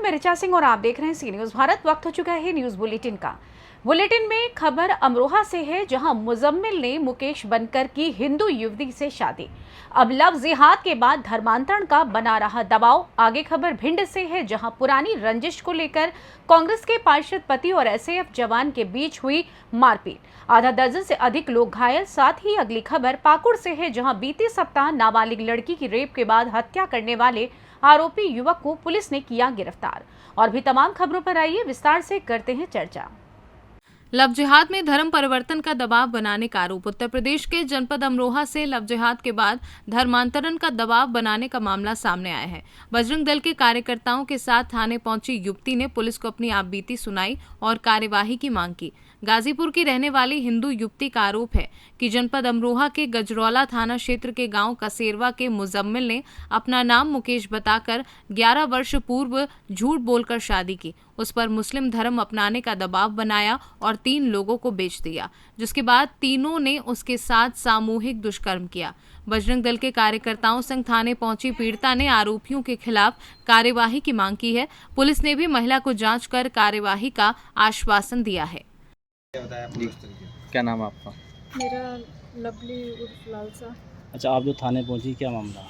मैं ऋचा सिंह और आप देख रहे हैं सी न्यूज भारत। वक्त हो चुका है न्यूज बुलेटिन का। बुलेटिन में खबर अमरोहा से है, जहां मुजम्मिल ने मुकेश बनकर की हिंदू युवती से शादी। अब लव जिहाद के बाद धर्मांतरण का बना रहा दबाव। आगे खबर भिंड से है, जहां पुरानी रंजिश को लेकर कांग्रेस के पार्षद पति और एसएएफ जवान के बीच हुई मारपीट। आधा दर्जन से अधिक लोग घायल। साथ ही अगली खबर पाकुड़ से है, जहां बीते सप्ताह नाबालिग लड़की की रेप के बाद हत्या करने वाले आरोपी युवक को पुलिस ने किया गिरफ्तार। और भी तमाम खबरों पर आइए विस्तार से करते हैं चर्चा। लव जिहाद में धर्म परिवर्तन का दबाव बनाने का आरोप। उत्तर प्रदेश के जनपद अमरोहा से लव जिहाद के बाद धर्मांतरण का दबाव बनाने का मामला सामने आया है। बजरंग दल के कार्यकर्ताओं के साथ थाने पहुंची युवती ने पुलिस को अपनी आपबीती सुनाई और कार्यवाही की मांग की। गाजीपुर की रहने वाली हिंदू युवती का आरोप है कि जनपद अमरोहा के गजरौला थाना क्षेत्र के गांव कसेरवा के मुजम्मिल ने अपना नाम मुकेश बताकर 11 वर्ष पूर्व झूठ बोलकर शादी की। उस पर मुस्लिम धर्म अपनाने का दबाव बनाया और 3 लोगों को बेच दिया, जिसके बाद तीनों ने उसके साथ सामूहिक दुष्कर्म किया। बजरंग दल के कार्यकर्ताओं संग थाने पहुंची पीड़िता ने आरोपियों के खिलाफ कार्यवाही की मांग की है। पुलिस ने भी महिला को जांच कर कार्यवाही का आश्वासन दिया है। क्या नाम है आपका? मेरा लवली उर्फ लालसा। अच्छा, आप जो थाने पहुंची, क्या मामला?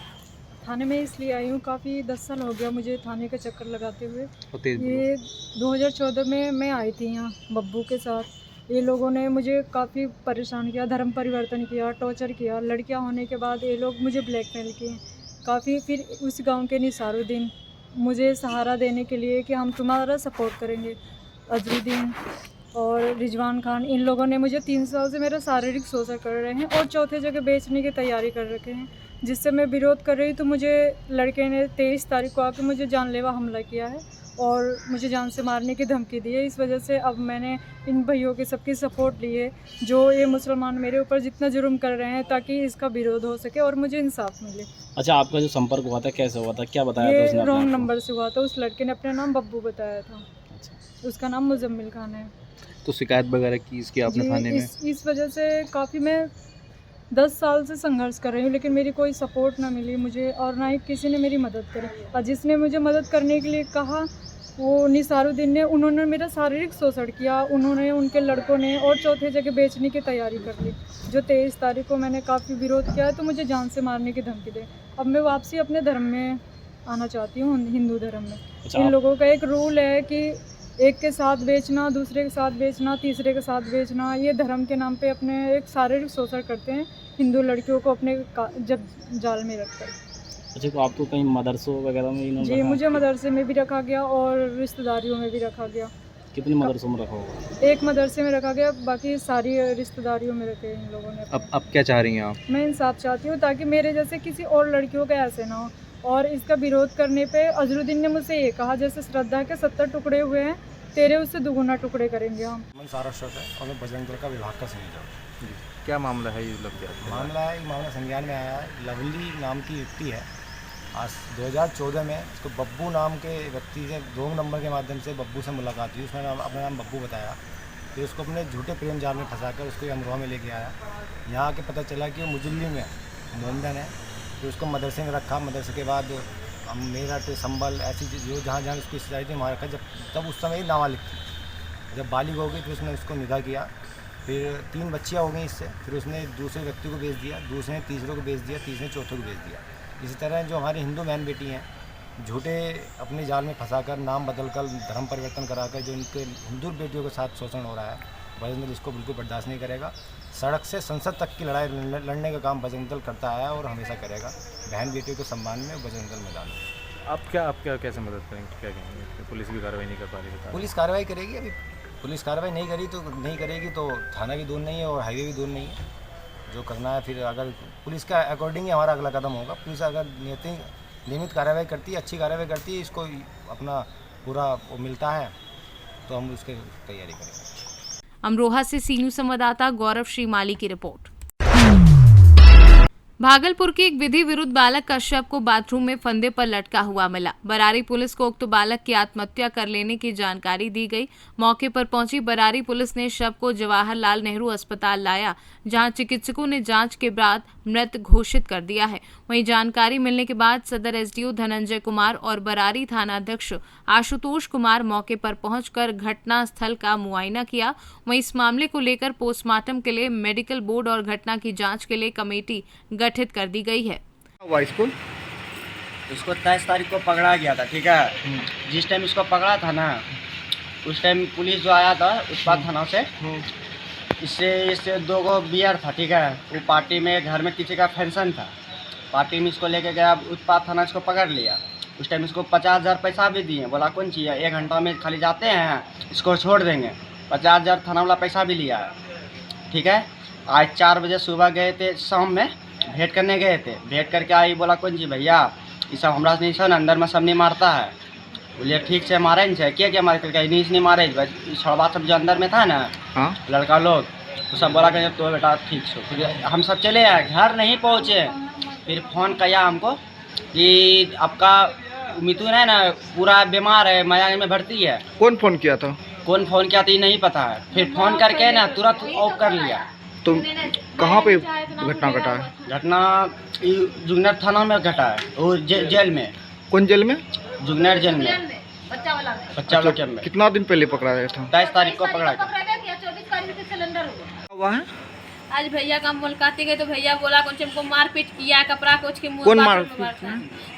थाने में इसलिए आई हूँ, काफ़ी 10 साल हो गया मुझे थाने का चक्कर लगाते हुए। ये 2014 में मैं आई थी यहाँ बब्बू के साथ। ये लोगों ने मुझे काफ़ी परेशान किया, धर्म परिवर्तन किया, टॉर्चर किया। लड़कियाँ होने के बाद ये लोग मुझे ब्लैकमेल किए काफ़ी। फिर उस गांव के निसारुद्दीन मुझे सहारा देने के लिए कि हम तुम्हारा सपोर्ट करेंगे, अजरुद्दीन और रिजवान खान, इन लोगों ने मुझे 3 साल से मेरा शारीरिक शोषण कर रहे हैं और चौथे जगह बेचने की तैयारी कर रखे हैं, जिससे मैं विरोध कर रही। तो मुझे लड़के ने 23 तारीख को आकर मुझे जानलेवा हमला किया है और मुझे जान से मारने की धमकी दी है। इस वजह से अब मैंने इन भैयों की सबकी सपोर्ट ली है, जो ये मुसलमान मेरे ऊपर जितना जुर्म कर रहे हैं, ताकि इसका विरोध हो सके और मुझे इंसाफ मिले। अच्छा, आपका जो संपर्क हुआ था कैसे हुआ था, क्या बताया था उसने? ये रॉन्ग नंबर से हुआ था। उस लड़के ने अपना नाम बब्बू बताया था। अच्छा, उसका नाम मुजम्मिल खान है। तो शिकायत वगैरह की इसकी आपने थाने में? इस वजह से काफ़ी मैं 10 साल से संघर्ष कर रही हूँ, लेकिन मेरी कोई सपोर्ट ना मिली मुझे और ना ही किसी ने मेरी मदद करी। और जिसने मुझे मदद करने के लिए कहा वो निसारुद्दीन ने, उन्होंने मेरा शारीरिक शोषण किया। उन्होंने, उनके लड़कों ने, और चौथे जगह बेचने की तैयारी कर ली। जो 23 तारीख को मैंने काफ़ी विरोध किया है, तो मुझे जान से मारने की धमकी दे। अब मैं वापसी अपने धर्म में आना चाहती हूँ, हिंदू धर्म में। अच्छा, इन लोगों का एक रूल है कि एक के साथ बेचना, दूसरे के साथ बेचना, तीसरे के साथ बेचना, ये धर्म के नाम पे अपने एक शारीरिक शोषण करते हैं हिंदू लड़कियों को अपने जब जाल में रखकर। अच्छा, तो आपको कहीं मदरसों वगैरह में इन्होंने जी, मुझे मदरसे में भी रखा गया और रिश्तेदारियों में भी रखा गया। कितने मदरसों में रखा होगा? एक मदरसे में रखा गया, बाकी सारी रिश्तेदारियों में रखे इन लोगों ने। अब क्या चाह रही हैं आप? मैं इंसाफ चाहती हूँ, ताकि मेरे जैसे किसी और लड़कियों का ऐसे ना हो। और इसका विरोध करने पे अजरुद्दीन ने मुझसे ये कहा, जैसे श्रद्धा के 70 टुकड़े हुए हैं, तेरे उससे दुगुना टुकड़े करेंगे हम। सारा शौक है और मैं बजरंग दल का विभाग का संयोजक हूँ। क्या मामला है? ये मामला संज्ञान में आया है। लवली नाम की युवती है। आज 2014 में इसको बब्बू नाम के व्यक्ति से 2 नंबर के माध्यम से बब्बू से मुलाकात हुई। उसने अपना नाम बब्बू बताया। फिर उसको अपने झूठे प्रेम जाल में फंसाकर उसको अमरोहा में लेके आया। यहाँ आके पता चला कि वो मुजल्ली में मोमडन है। फिर उसको मदरसे में रखा। मदरसे के बाद हम मेरठ, संबल, ऐसी जो जहाँ जहाँ उसकी रिश्तेदारी थी वहाँ रखा। तब उस समय नाबालिग थी। जब बालिग हो गई फिर उसने उसको निकाह किया। फिर 3 बच्चियाँ हो गई इससे। फिर उसने दूसरे व्यक्ति को बेच दिया, दूसरे ने तीसरे को बेच दिया, तीसरे ने चौथे को बेच दिया। इसी तरह जो हमारी हिंदू बहन बेटी हैं, झूठे अपने जाल में फंसाकर, नाम बदलकर, धर्म परिवर्तन कराकर जो इनके हिंदू बेटियों के साथ शोषण हो रहा है, बजरंग दल इसको बिल्कुल बर्दाश्त नहीं करेगा। सड़क से संसद तक की लड़ाई लड़ने का काम बजरंग दल करता है और हमेशा करेगा। बहन बेटियों के सम्मान में बजरंग दल मैदान है। आप क्या कैसे मदद करेंगे? क्या कहेंगे? पुलिस भी कार्रवाई नहीं कर पा रही है? पुलिस कार्रवाई करेगी। अभी पुलिस कार्रवाई नहीं करेगी तो थाना भी दूर नहीं है और हाईवे भी दूर नहीं है। जो करना है, फिर अगर पुलिस का अकॉर्डिंग ही हमारा अगला कदम होगा। पुलिस अगर नियमित कार्रवाई करती है, अच्छी कार्रवाई करती है, इसको अपना पूरा वो मिलता है, तो हम उसकी तैयारी करेंगे। अमरोहा से सी न्यूज संवाददाता गौरव श्रीमाली की रिपोर्ट। भागलपुर की एक विधि विरुद्ध बालक का शव को बाथरूम में फंदे पर लटका हुआ मिला। बरारी पुलिस को उक्त बालक की आत्महत्या कर लेने की जानकारी दी गई। मौके पर पहुंची बरारी पुलिस ने शव को जवाहरलाल नेहरू अस्पताल लाया, जहां चिकित्सकों ने जांच के बाद मृत घोषित कर दिया है। वहीं जानकारी मिलने के बाद सदर एसडीओ धनंजय कुमार और बरारी थानाध्यक्ष आशुतोष कुमार मौके पर पहुंचकर घटना स्थल का मुआयना किया। वहीं इस मामले को लेकर पोस्टमार्टम के लिए मेडिकल बोर्ड और घटना की जांच के लिए कमेटी गठित कर दी गई है। हुआ इसको 23 तारीख को पकड़ा गया था, ठीक है। जिस टाइम इसको पकड़ा था ना, उस टाइम पुलिस जो आया था उत्पाद थाना से, इससे 2 गो बियर था, ठीक है। वो पार्टी में घर में किसी का फंक्शन था, पार्टी में इसको लेके गया। उत्पाद थाना इसको पकड़ लिया। उस टाइम इसको 50,000 पैसा भी दिए। बोला कौन चाहिए, 1 घंटा में खाली जाते हैं, इसको छोड़ देंगे। 50,000 थाना वाला पैसा भी लिया है, ठीक है। आज 4 बजे सुबह गए थे, शाम में भेंट करने गए थे। भेंट करके आई, बोला कौन जी भैया, ये सब हमरा से नहीं सन, अंदर में सब नहीं मारता है। बोलिए ठीक से मारे नहीं, क्या मारे करके नहीं मारे, छड़वा सब जो अंदर में था ना, हाँ लड़का लोग तो सब बोला कि तो बेटा ठीक से। फिर हम सब चले आए, घर नहीं पहुँचे। फिर फ़ोन किया हमको कि आपका मिथुन है ना पूरा बीमार है, माया में भर्ती है। कौन फोन किया था? कौन फ़ोन किया था ये नहीं पता है। फिर फ़ोन करके ना तुरंत ऑफ कर लिया। तो कहाँ पे घटना घटा है? घटना जुगनर थाना में घटा है, वो जेल में। कौन जेल में? जुगनर जेल में, बच्चा वाला कैंप में। कितना दिन पहले पकड़ा गया था? 23 तारीख को पकड़ा गया। हुआ है आज भैया का मुलाकाती गए तो भैया बोला कुछ हमको मारपीट किया, कपड़ा कुछ के मुंह कौन मारता है,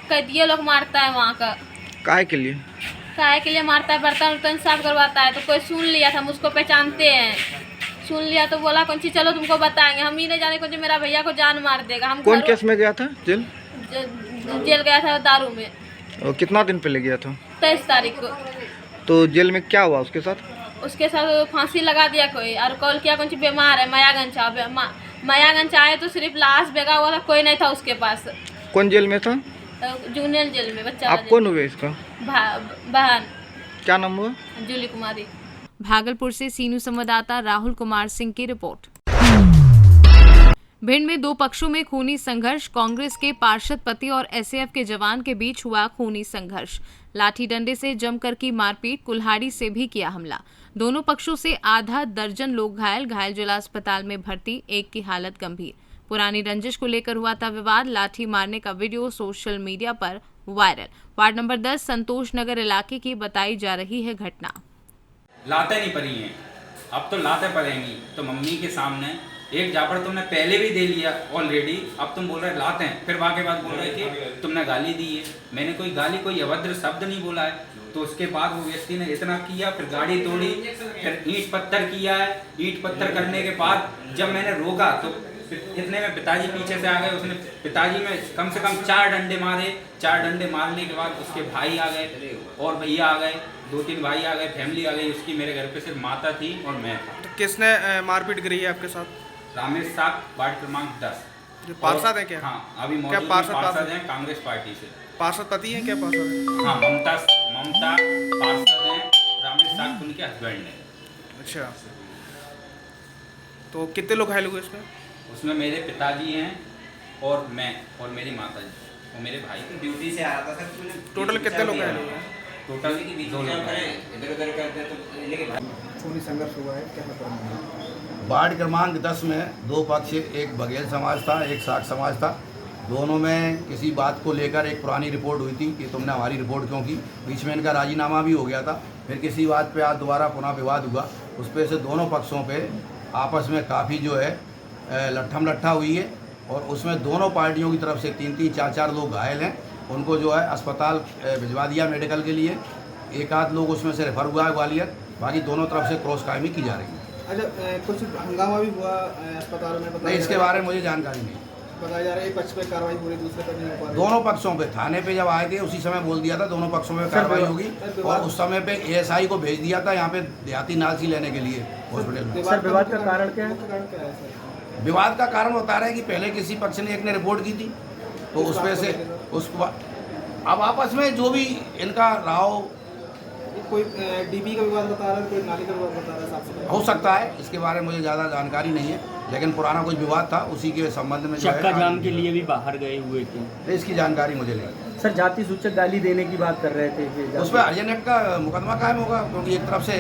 कैदिये लोग मारता है वहाँ का। काहे के लिए? काहे के लिए मारता है, बर्तन उर्तन साफ करवाता है। तो कोई सुन लिया था, हम उसको पहचानते हैं, सुन लिया तो बोला कौन चीज चलो तुमको बताएंगे। हम ही नहीं जाने कौन मेरा भैया को जान मार देगा। हम कौन केस में गया था जेल? जेल गया था दारू में। और कितना दिन पहले गया था? 23 तारीख को। तो जेल में क्या हुआ उसके साथ? उसके साथ फांसी लगा दिया कोई, और कॉल किया कौन बीमार है, मायागंज आए तो सिर्फ लाश बेगा हुआ था, कोई नहीं था उसके पास। कौन जेल में था? जूनियर जेल में। बच्चा आप कौन हुए इसका? बहन। क्या नाम हुआ? जूली कुमारी। भागलपुर से सीनू संवाददाता राहुल कुमार सिंह की रिपोर्ट। भिंड में 2 पक्षों में खूनी संघर्ष। कांग्रेस के पार्षद पति और एसएएफ के जवान के बीच हुआ खूनी संघर्ष। लाठी डंडे से जमकर की मारपीट, कुल्हाड़ी से भी किया हमला। दोनों पक्षों से आधा दर्जन लोग घायल जिला अस्पताल में भर्ती, एक की हालत गंभीर। पुरानी रंजिश को लेकर हुआ था विवाद। लाठी मारने का वीडियो सोशल मीडिया पर वायरल। वार्ड नंबर 10 संतोष नगर इलाके की बताई जा रही है घटना। लाते नहीं पड़ी हैं, अब तो लाते पड़ेंगी। तो मम्मी के सामने एक जापड़ तुमने पहले भी दे लिया ऑलरेडी, अब तुम बोल रहे लाते हैं। फिर वहाँ के बाद बोल रहे कि तुमने गाली दी है। मैंने कोई गाली, कोई अभद्र शब्द नहीं बोला है। तो उसके बाद वो व्यक्ति ने इतना किया, फिर गाड़ी तोड़ी, फिर ईंट पत्थर किया है। ईंट पत्थर करने के बाद जब मैंने रोका तो इतने में पिताजी पीछे से आ गए। उसने पिताजी में कम से कम 4 डंडे मारे। 4 डंडे मारने के बाद उसके भाई आ गए और भैया आ गए, 2-3 भाई आ गए, फैमिली आ गई उसकी। मेरे घर पे सिर्फ माता थी और मैं था। तो किसने मारपीट करी है आपके साथ? रामेश साहब, वार्ड क्रमांक 10। पार्षद है क्या? हाँ, अभी मौजूद पार्षद हैं कांग्रेस पार्टी से। पार्षद पति है क्या? पार्षद? हाँ, ममता पार्षद हैं। रामेश साहब उनके हस्बैंड हैं। अच्छा, तो कितने लोग घायल हुए इसमें? उसमें मेरे पिताजी हैं और मैं और मेरी माता जी और मेरे भाई। ड्यूटी से आ रहा था सर। टोटल कितने लोग घायल हुए? टोटल 2 लोग इधर उधर करते तो लेकिन खूनी संघर्ष हुआ है, क्या पता? वार्ड क्रमांक 10 में 2 पक्ष, एक बघेल समाज था, एक साग समाज था। दोनों में किसी बात को लेकर एक पुरानी रिपोर्ट हुई थी कि तुमने हमारी रिपोर्ट क्यों की। बीच में इनका राजीनामा भी हो गया था। फिर किसी बात पे आज दोबारा पुनः विवाद हुआ। उस पर से दोनों पक्षों पे आपस में काफ़ी जो है लट्ठम लट्ठा हुई है और उसमें दोनों पार्टियों की तरफ से 3-3, 4-4 लोग घायल हैं। उनको जो है अस्पताल भिजवा दिया मेडिकल के लिए। 1-8 लोग उसमें से रेफर हुआ है ग्वालियर। बाकी दोनों तरफ से क्रॉस कायमी की जा रही है। अच्छा, कुछ हंगामा भी हुआ अस्पताल में? नहीं, इसके बारे में मुझे जानकारी नहीं। बताया जा रहा है एक पक्ष पे कार्रवाई पूरी, दूसरे पर नहीं हो पा रही। दोनों पक्षों पे थाने पे जब आए थे उसी समय बोल दिया था दोनों पक्षों में कार्रवाई होगी। और उस समय पे एएसआई को भेज दिया था यहाँ पे देहाती नालसी लेने के लिए हॉस्पिटल में। विवाद का कारण क्या है? विवाद का कारण बता रहे हैं कि पहले किसी पक्ष ने एक ने रिपोर्ट की थी, तो उस पे से अब आपस में जो भी इनका राव, कोई डीबी का विवाद बता रहा है, कोई नाली का विवाद बता रहा है, साफ सफाई हो सकता है। इसके बारे में मुझे ज़्यादा जानकारी नहीं है, लेकिन पुराना कुछ विवाद था, उसी के संबंध में जो है चक्का जाम के लिए भी बाहर गए हुए थे। तो इसकी जानकारी मुझे नहीं। सर जाति सूचक गाली देने की बात कर रहे थे, उस पर हरिजन एक्ट का मुकदमा कायम होगा, क्योंकि एक तरफ से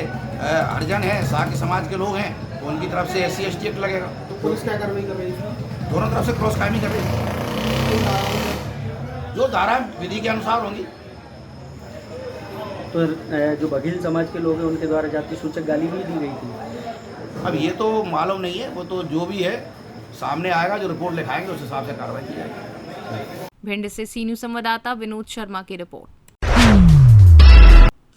हरिजन है, साकी समाज के लोग हैं, तो उनकी तरफ से SC ST एक्ट लगेगा। तो पुलिस क्या कार्रवाई कर रही है? दोनों तरफ से क्रॉस कायमी कर रही है, जो धारा विधि के अनुसार होंगी। तो जो बघेल समाज के लोग हैं उनके द्वारा जाति सूचक गाली भी दी गई थी। अब ये तो मालूम नहीं है, वो तो जो भी है सामने आएगा, जो रिपोर्ट लिखाएंगे उस हिसाब से कार्रवाई की जाएगी। भिंड से सी न्यूज संवाददाता विनोद शर्मा की रिपोर्ट।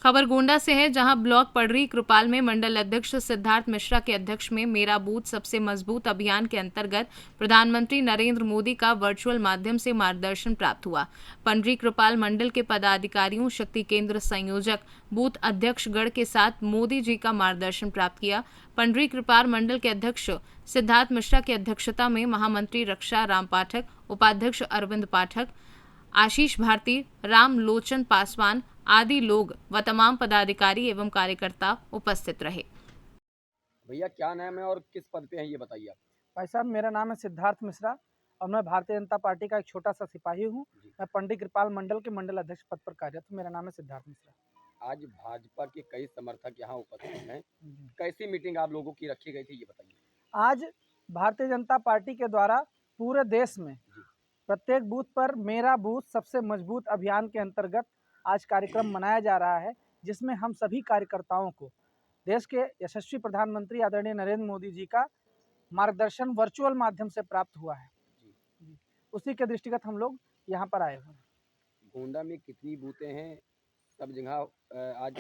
खबर गोंडा से है, जहां ब्लॉक पडरी कृपाल में मंडल अध्यक्ष सिद्धार्थ मिश्रा के अध्यक्ष में मेरा बूथ सबसे मजबूत अभियान के अंतर्गत प्रधानमंत्री नरेंद्र मोदी का वर्चुअल माध्यम से मार्गदर्शन प्राप्त हुआ। पंडरी कृपाल मंडल के पदाधिकारियों, शक्ति केंद्र संयोजक, बूथ अध्यक्ष गण के साथ मोदी जी का मार्गदर्शन प्राप्त किया। पंडरी कृपाल मंडल के अध्यक्ष सिद्धार्थ मिश्रा की अध्यक्षता में महामंत्री रक्षा राम पाठक, उपाध्यक्ष अरविंद पाठक, आशीष भारती, राम लोचन पासवान आदि लोग व तमाम पदाधिकारी एवं कार्यकर्ता उपस्थित रहे। भैया क्या नाम है और किस पद पे हैं ये बताइए आप। भाई साहब, मेरा नाम है सिद्धार्थ मिश्रा और मैं भारतीय जनता पार्टी का एक छोटा सा सिपाही हूँ। मैं पंडित कृपाल मंडल के मंडल अध्यक्ष पद पर कार्यरत हूँ। मेरा नाम है सिद्धार्थ मिश्रा। आज भाजपा के कई समर्थक यहाँ उपस्थित हैं, कैसी मीटिंग आप लोगों की रखी गई थी ये बताइए। आज भारतीय जनता पार्टी के द्वारा पूरे देश में प्रत्येक बूथ पर मेरा बूथ सबसे मजबूत अभियान के अंतर्गत आज कार्यक्रम मनाया जा रहा है, जिसमें हम सभी कार्यकर्ताओं को देश के यशस्वी प्रधानमंत्री आदरणीय नरेंद्र मोदी जी का मार्गदर्शन वर्चुअल माध्यम से प्राप्त हुआ है। उसी के दृष्टिगत हम लोग यहाँ पर आए हुए हैं। गोंडा में कितनी बूथें हैं? सब जगह आज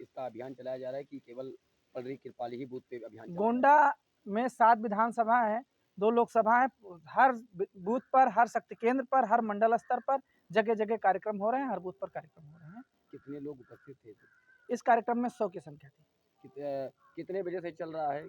इसका अभियान चलाया जा रहा है कि केवल पंडरी कृपाल ही बूथ पे अभियान? गोंडा में 7 विधानसभा हैं, 2 लोकसभा हैं। हर बूथ पर, हर शक्ति केंद्र पर, हर मंडल स्तर पर जगह जगह कार्यक्रम हो रहे हैं, हर बूथ पर कार्यक्रम हो रहे हैं। कितने लोग उपस्थित थे? इस कार्यक्रम में 100 की संख्या थी। कितने बजे से चल रहा है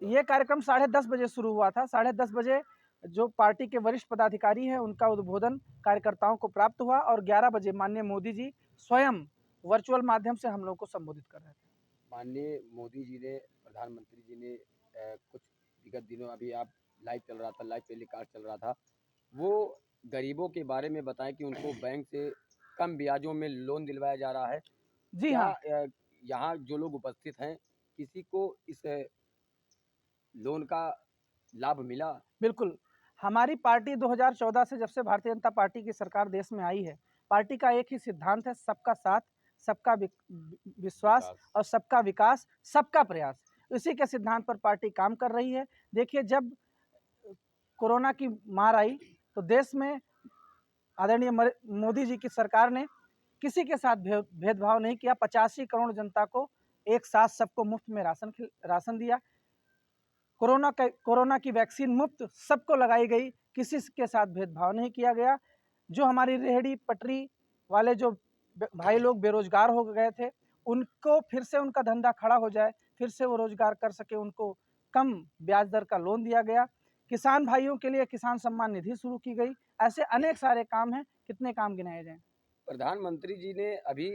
ये कार्यक्रम? 10:30 बजे शुरू हुआ था। 10:30 बजे जो पार्टी के वरिष्ठ पदाधिकारी हैं उनका उद्बोधन कार्यकर्ताओं को प्राप्त हुआ और 11 बजे माननीय मोदी जी स्वयं वर्चुअल माध्यम से हम लोग को संबोधित कर रहे थे। माननीय मोदी जी ने, प्रधानमंत्री जी ने कुछ विगत दिनों, अभी आप लाइव चल रहा था, लाइव टेलीकास्ट चल रहा था, वो गरीबों के बारे में बताएं कि उनको बैंक से कम ब्याजों में लोन दिलवाया जा रहा है। जी हाँ, यहाँ जो लोग उपस्थित हैं किसी को इस लोन का लाभ मिला? बिल्कुल। हमारी पार्टी 2014 से, जब से भारतीय जनता पार्टी की सरकार देश में आई है, पार्टी का एक ही सिद्धांत है, सबका साथ, सबका विश्वास और सबका विकास, सबका प्रयास। इसी के सिद्धांत पर पार्टी काम कर रही है। देखिए, जब कोरोना की मार आई तो देश में आदरणीय मोदी जी की सरकार ने किसी के साथ भेदभाव नहीं किया। 85 करोड़ जनता को एक साथ सबको मुफ्त में राशन दिया। कोरोना की वैक्सीन मुफ्त सबको लगाई गई, किसी के साथ भेदभाव नहीं किया गया। जो हमारी रेहड़ी पटरी वाले जो भाई लोग बेरोजगार हो गए थे, उनको फिर से उनका धंधा खड़ा हो जाए, फिर से वो रोजगार कर सके, उनको कम ब्याज दर का लोन दिया गया। किसान भाइयों के लिए किसान सम्मान निधि शुरू की गई। ऐसे अनेक सारे काम हैं, कितने काम गिनाए जाएं। प्रधानमंत्री जी ने अभी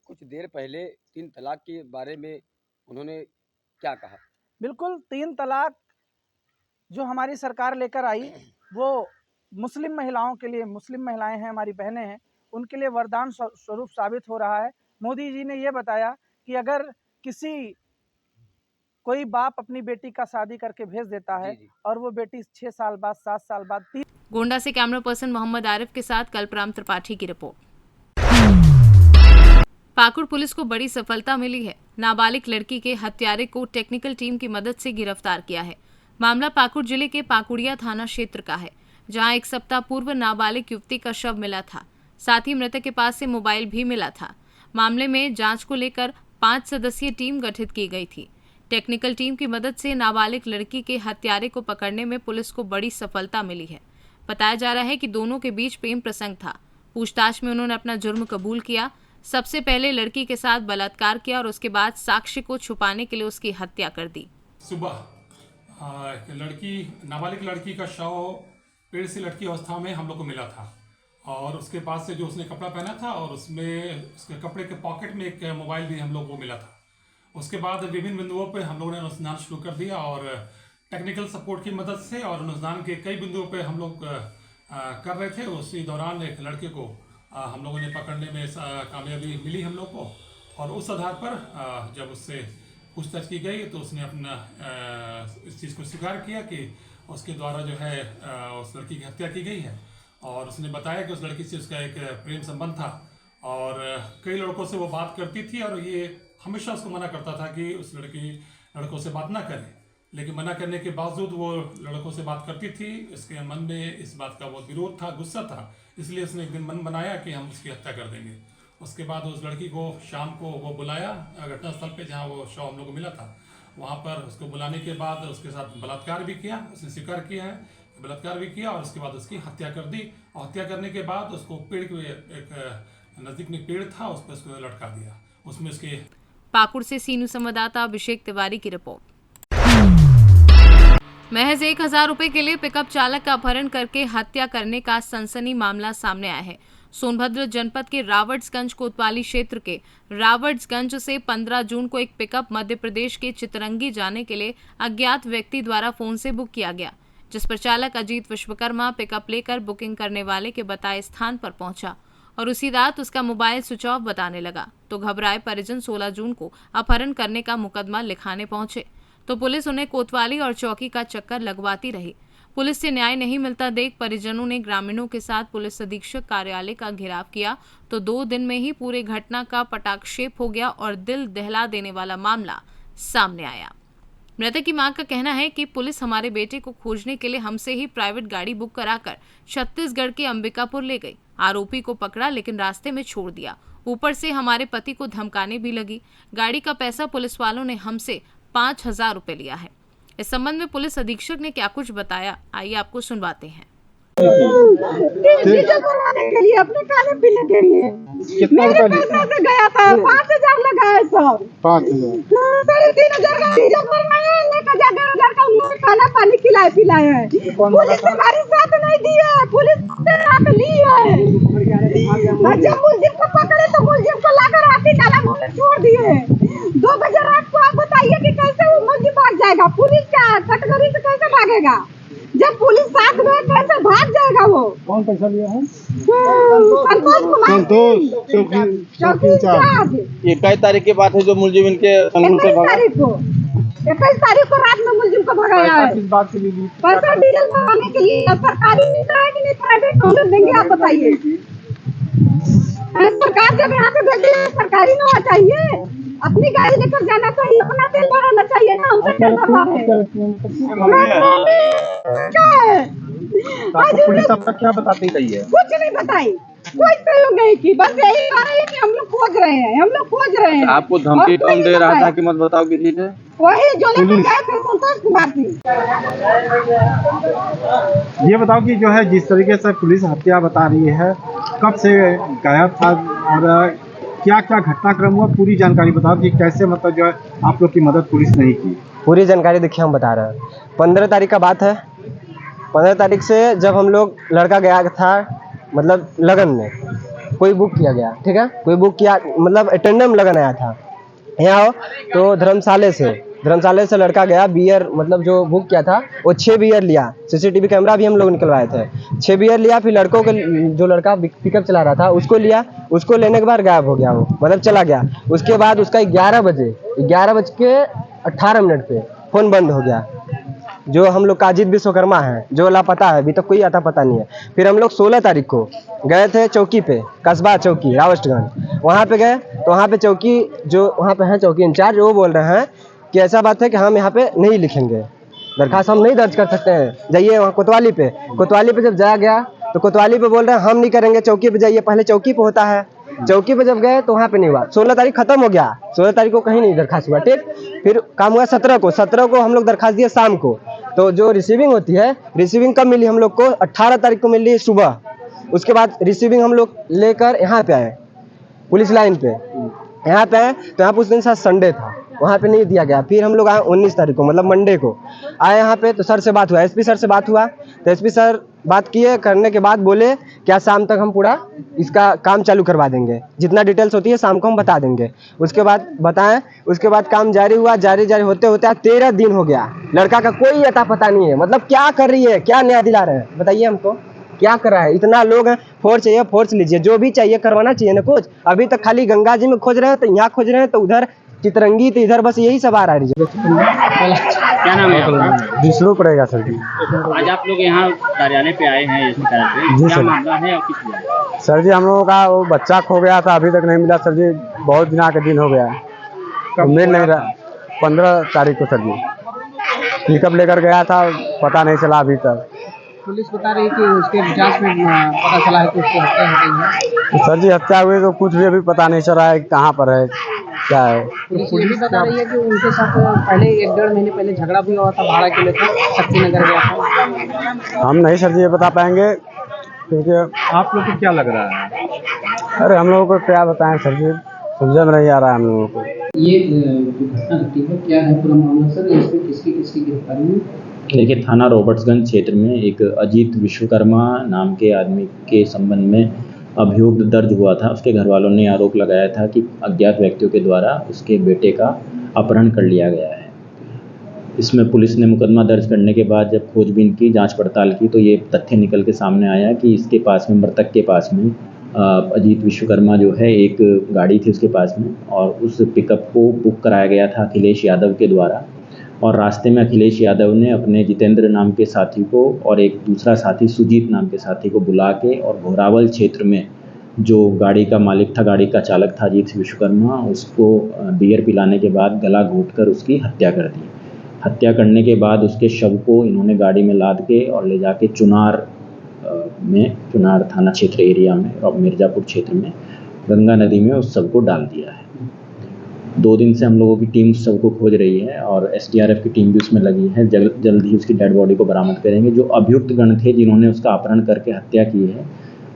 कुछ देर पहले 3 तलाक के बारे में उन्होंने क्या कहा? बिल्कुल, 3 तलाक जो हमारी सरकार लेकर आई वो मुस्लिम महिलाओं के लिए, मुस्लिम महिलाएं हैं, हमारी बहनें हैं, उनके लिए वरदान स्वरूप साबित हो रहा है। मोदी जी ने ये बताया कि अगर कोई बाप अपनी बेटी का शादी करके भेज देता है और वो बेटी 6 साल बाद, 7 साल बाद, गोंडा से कैमरा पर्सन मोहम्मद आरिफ के साथ कल्पराम त्रिपाठी की रिपोर्ट। पाकुड़ पुलिस को बड़ी सफलता मिली है। नाबालिग लड़की के हत्यारे को टेक्निकल टीम की मदद से गिरफ्तार किया है। मामला पाकुड़ जिले के पाकुड़िया थाना क्षेत्र का है, जहां 1 सप्ताह पूर्व नाबालिग युवती का शव मिला था। साथ ही मृतक के पास से मोबाइल भी मिला था। मामले में जांच को लेकर 5 सदस्यीय टीम गठित की गई थी। टेक्निकल टीम की मदद से नाबालिग लड़की के हत्यारे को पकड़ने में पुलिस को बड़ी सफलता मिली है। बताया जा रहा है कि दोनों के बीच प्रेम प्रसंग था। पूछताछ में उन्होंने अपना जुर्म कबूल किया। सबसे पहले लड़की के साथ बलात्कार किया और उसके बाद साक्ष्य को छुपाने के लिए उसकी हत्या कर दी। सुबह नाबालिग लड़की का शव पेड़ से लटकी अवस्था में हम लोग को मिला था और उसके पास से जो उसने कपड़ा पहना था और उसमें उसके कपड़े के पॉकेट में एक मोबाइल भी हम लोग को मिला था। उसके बाद विभिन्न बिंदुओं पर हम लोगों ने अनुसंधान शुरू कर दिया और टेक्निकल सपोर्ट की मदद से और अनुसंधान के कई बिंदुओं पे हम लोग कर रहे थे। उसी दौरान एक लड़के को हम लोगों ने पकड़ने में कामयाबी मिली हम लोग को, और उस आधार पर जब उससे पूछताछ की गई तो उसने अपना इस चीज़ को स्वीकार किया कि उसके द्वारा जो है उस लड़की की हत्या की गई है। और उसने बताया कि उस लड़की से उसका एक प्रेम संबंध था और कई लड़कों से वो बात करती थी, और ये हमेशा उसको मना करता था कि उस लड़कों से बात ना करे, लेकिन मना करने के बावजूद वो लड़कों से बात करती थी। उसके मन में इस बात का बहुत विरोध था, गुस्सा था, इसलिए उसने एक दिन मन बनाया कि हम उसकी हत्या कर देंगे। उसके बाद उस लड़की को शाम को वो बुलाया घटनास्थल पे जहाँ वो शव हम लोग को मिला था। वहाँ पर उसको बुलाने के बाद उसके साथ बलात्कार भी किया, उसने स्वीकार किया है बलात्कार भी किया, और उसके बाद उसकी हत्या कर दी। और हत्या करने के बाद उसको पेड़ के एक नज़दीक में पेड़ था, उस पर उसको लटका दिया। उसमें उसके पाकुड़ से सीनू संवाददाता अभिषेक तिवारी की रिपोर्ट। महज 1000 रुपए के लिए पिकअप चालक का अपहरण करके हत्या करने का सनसनी मामला सामने आया है। सोनभद्र जनपद के रावट्सगंज कोतवाली क्षेत्र के रावट्सगंज से 15 जून को एक पिकअप मध्य प्रदेश के चितरंगी जाने के लिए अज्ञात व्यक्ति द्वारा फोन से बुक किया गया, जिस पर चालक अजीत विश्वकर्मा पिकअप लेकर बुकिंग करने वाले के बताए स्थान पर पहुंचा और उसी रात उसका मोबाइल स्विच ऑफ बताने लगा। तो घबराए परिजन 16 जून को अपहरण करने का मुकदमा लिखाने पहुंचे, तो पुलिस उन्हें कोतवाली और चौकी का चक्कर लगवाती रही। पुलिस से न्याय नहीं मिलता देख परिजनों ने ग्रामीणों के साथ पुलिस अधीक्षक कार्यालय का घेराव किया, तो 2 दिन में ही पूरे घटना का पटाक्षेप हो गया और दिल दहला देने वाला मामला सामने आया। मृतक की मां का कहना है कि पुलिस हमारे बेटे को खोजने के लिए हमसे ही प्राइवेट गाड़ी बुक कराकर छत्तीसगढ़ के अंबिकापुर ले गई। आरोपी को पकड़ा लेकिन रास्ते में छोड़ दिया। ऊपर से हमारे पति को धमकाने भी लगी। गाड़ी का पैसा पुलिस वालों ने हमसे 5000 रुपए लिया है। इस संबंध में पुलिस अधीक्षक ने क्या कुछ बताया, आइए आपको सुनवाते हैं। के लिए अपने खाने पीने के लिए मेरे पैसा से गया था, 5000 लगाया सब 5000 3,500 का डीजल भरवाया, 1,000 का मुझे खाना पानी खिलाए पिलाया है। पुलिस हमारी साथ नहीं दी है, पुलिस साथ ली है। जब मुलजिम को पकड़े तो मुलजिम को लाकर हाथी डाला मुंह में छोड़ दिए। 2 बजे रात को आप बताइए कि कैसे वो मुलजिम भाग जाएगा? पुलिस का कटघरी से कैसे भागेगा? जब पुलिस साथ में कैसे भाग जाएगा वो? कौन पैसा लिया है? संतोष कुमार चौकी इंचार्ज। ये कई तारीख की बात है जो मुलजिम इनके संगठन से भागा? 21 तारीख को रात में मुलजिम को भगाया है। किस बात के लिए? पैसा डीजल भरवाने के लिए। सरकारी मिलता है कि नहीं प्राइवेट हम देंगे, आप बताइए। सरकार जब यहाँ पे भेजी है सरकारी में होना चाहिए, अपनी गाड़ी लेकर जाना चाहिए, अपना तेल भराना चाहिए ना, हमसे तेल भरवा पुलिस आपका क्या बताती रही है? कुछ नहीं बताई, कोई सहयोग नहीं की, बस यही कह रही है कि हम लोग खोज रहे हैं, हम लोग खोज रहे हैं। आपको धमकी कौन दे रहा था कि मत बताओ किसी से? वही जो लेकर गए थे संतोष कुमार जी। ये बताओ कि जो है जिस तरीके से पुलिस हत्या बता रही है, कब से गायब था और क्या क्या घटनाक्रम हुआ, पूरी जानकारी बताओ कि कैसे मतलब जो है आप लोग की मदद पुलिस नहीं की। पूरी जानकारी देखिए हम बता रहे हैं। 15 तारीख का बात है। 15 तारीख से जब हम लोग लड़का गया था मतलब लगन में, कोई बुक किया गया, ठीक है, कोई बुक किया मतलब अटेंडम लगन आया था यहाँ हो, तो धर्मशाला से लड़का गया। बियर मतलब जो बुक किया था वो 6 बियर लिया। सीसीटीवी कैमरा भी हम लोग निकलवाए थे। 6 बियर लिया, फिर लड़कों के जो लड़का पिकअप चला रहा था उसको लिया। उसको लेने के बाद गायब हो गया, वो मतलब चला गया। उसके बाद उसका 11:18 पे फ़ोन बंद हो गया। जो हम लोग का अजीत विश्वकर्मा है जो लापता है, अभी तक कोई आता पता नहीं है। फिर हम लोग 16 तारीख को गए थे चौकी पे, कस्बा चौकी रावट्सगंज। वहाँ पे गए तो वहाँ पे चौकी जो वहाँ पे है चौकी इंचार्ज, वो बोल रहे हैं कि ऐसा बात है कि हम यहाँ पे नहीं लिखेंगे, दरखास्त हम नहीं दर्ज कर सकते हैं, जाइए वहाँ कोतवाली पे। कोतवाली पे जब जाया गया तो कोतवाली पे बोल रहे हैं हम नहीं करेंगे, चौकी पे जाइए। पहले चौकी पे होता है, चौकी पे जब गए तो वहाँ पे नहीं हुआ। 16 तारीख खत्म हो गया, 16 तारीख को कहीं नहीं दरखास्त हुआ, ठीक। फिर काम हुआ 17 को हम लोग दरखास्त दिए शाम को। तो जो रिसीविंग होती है, रिसीविंग कब मिली हम लोग को? 18 तारीख को मिली सुबह। उसके बाद रिसीविंग हम लोग लेकर यहाँ पे आए पुलिस लाइन पे। यहाँ पे आए तो यहाँ पे उस दिन शायद संडे था, वहाँ पे नहीं दिया गया। फिर हम लोग आए 19 तारीख को मतलब मंडे को आए यहाँ पे, तो सर से बात हुआ, एसपी सर से बात हुआ। तो एसपी सर बात किए, करने के बाद बोले क्या शाम तक हम पूरा इसका काम चालू करवा देंगे, जितना डिटेल्स होती है शाम को हम बता देंगे। उसके बाद बताएं, उसके बाद काम जारी हुआ, जारी होते होते 13 दिन हो गया, लड़का का कोई अता पता नहीं है। मतलब क्या कर रही है, क्या न्याय दिला रहे हैं, बताइए हमको क्या कर रहा है। इतना लोग हैं, फोर्स चाहिए, फोर्स लीजिए, जो भी चाहिए करवाना चाहिए ना कुछ। अभी तक खाली गंगा जी में खोज रहे हैं, तो यहाँ खोज रहे हैं, तो उधर चितरंगी, तो इधर बस यही सब आ रहा है। क्या नाम है आपका? दूसरों पड़ेगा सर जी। आज आप लोग यहाँ कार्यालय पे आए हैं इस तरह से, जी क्या सर। मामला है और किस लिए? सर जी हम लोगों का वो बच्चा खो गया था, अभी तक नहीं मिला सर जी, बहुत दिनों का दिन हो गया। उम्मीद नहीं रहा, 15 तारीख को सर जी पिकअप लेकर गया था, पता नहीं चला अभी तक। पुलिस बता रही है कि उसके जांच में पता चला है कि उसकी हत्या हो गई है। तो सर जी हत्या हुई तो कुछ भी अभी पता नहीं चल रहा है कहाँ पर है, क्या है। पुलिस ये भी बता रही है कि उनके साथ पहले 1-1.5 महीने पहले झगड़ा भी हुआ था, भाड़ा के लेकर शक्तिनगर गया था। हम नहीं सर जी ये बता पाएंगे, क्योंकि आप लोग को क्या लग रहा है? अरे हम लोगों को क्या बताएं सर जी, समझ में नहीं आ रहा है हम लोगों को। ये घटना घटी है, क्या है पूरा मामला सर? इसमें किसकी गिरफ्तारी हुई? देखिए, थाना रॉबर्ट्सगंज क्षेत्र में एक अजीत विश्वकर्मा नाम के आदमी के संबंध में अभियोग दर्ज हुआ था। उसके घर वालों ने आरोप लगाया था कि अज्ञात व्यक्तियों के द्वारा उसके बेटे का अपहरण कर लिया गया है। इसमें पुलिस ने मुकदमा दर्ज करने के बाद जब खोजबीन की, जांच पड़ताल की, तो ये तथ्य निकल के सामने आया कि इसके पास में, मृतक के पास में अजीत विश्वकर्मा जो है, एक गाड़ी थी उसके पास में, और उस पिकअप को बुक कराया गया था अखिलेश यादव के द्वारा। और रास्ते में अखिलेश यादव ने अपने जितेंद्र नाम के साथी को और एक दूसरा साथी सुजीत नाम के साथी को बुला के, और घोरावल क्षेत्र में जो गाड़ी का मालिक था, गाड़ी का चालक था अजीत विश्वकर्मा, उसको बियर पिलाने के बाद गला घोंटकर उसकी हत्या कर दी। हत्या करने के बाद उसके शव को इन्होंने गाड़ी में लाद के और ले जाके चुनार थाना क्षेत्र एरिया में और मिर्ज़ापुर क्षेत्र में गंगा नदी में उस शव को डाल दिया है। 2 दिन से हम लोगों की टीम उस शव को खोज रही है और SDRF की टीम भी उसमें लगी है। जल्द ही उसकी डेड बॉडी को बरामद करेंगे। जो अभियुक्त गण थे जिन्होंने उसका अपहरण करके हत्या की है,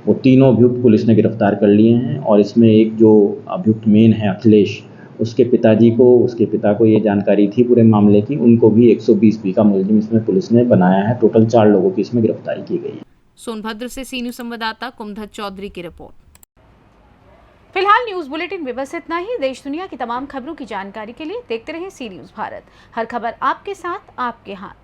वो तीनों अभियुक्त पुलिस ने गिरफ्तार कर लिए हैं। और इसमें एक जो अभियुक्त मेन है अखिलेश, उसके पिता को ये जानकारी थी पूरे मामले की। उनको भी 120B का मुलजिम इसमें पुलिस ने बनाया है। टोटल 4 लोगों की इसमें गिरफ्तारी की गई है। सोनभद्र से सी न्यूज संवाददाता कुमधर चौधरी की रिपोर्ट। फिलहाल न्यूज बुलेटिन में बस इतना ही। देश दुनिया की तमाम खबरों की जानकारी के लिए देखते रहें सी न्यूज भारत। हर खबर आपके साथ, आपके हाथ।